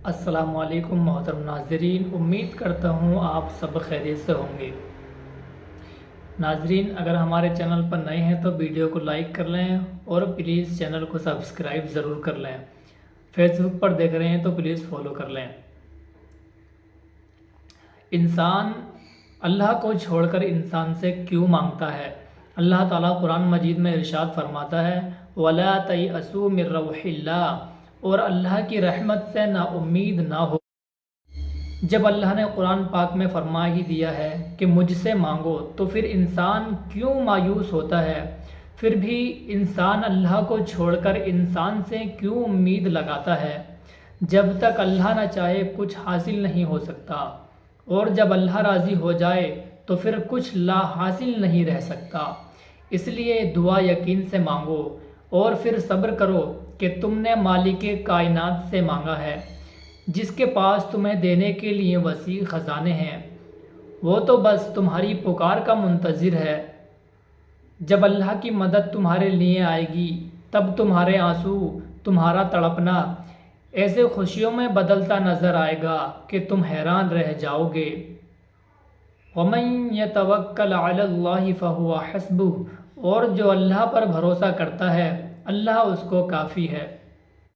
السلام علیکم محترم ناظرین، امید کرتا ہوں آپ سب خیریت سے ہوں گے۔ ناظرین، اگر ہمارے چینل پر نئے ہیں تو ویڈیو کو لائک کر لیں اور پلیز چینل کو سبسکرائب ضرور کر لیں۔ فیس بک پر دیکھ رہے ہیں تو پلیز فالو کر لیں۔ انسان اللہ کو چھوڑ کر انسان سے کیوں مانگتا ہے؟ اللہ تعالیٰ قرآن مجید میں ارشاد فرماتا ہے وَلَا تَيْأَسُوا مِن رَوْحِ اللَّهِ، اور اللہ کی رحمت سے نا امید نہ ہو۔ جب اللہ نے قرآن پاک میں فرما ہی دیا ہے کہ مجھ سے مانگو، تو پھر انسان کیوں مایوس ہوتا ہے؟ پھر بھی انسان اللہ کو چھوڑ کر انسان سے کیوں امید لگاتا ہے؟ جب تک اللہ نہ چاہے کچھ حاصل نہیں ہو سکتا، اور جب اللہ راضی ہو جائے تو پھر کچھ لا حاصل نہیں رہ سکتا۔ اس لیے دعا یقین سے مانگو اور پھر صبر کرو کہ تم نے مالک کائنات سے مانگا ہے، جس کے پاس تمہیں دینے کے لیے وسیع خزانے ہیں۔ وہ تو بس تمہاری پکار کا منتظر ہے۔ جب اللہ کی مدد تمہارے لیے آئے گی، تب تمہارے آنسو، تمہارا تڑپنا ایسے خوشیوں میں بدلتا نظر آئے گا کہ تم حیران رہ جاؤ گے۔ وَمَن يَتَوَكَّلْ عَلَى اللَّهِ فَهُوَ حَسْبُهُ، اور جو اللہ پر بھروسہ کرتا ہے اللہ اس کو کافی ہے۔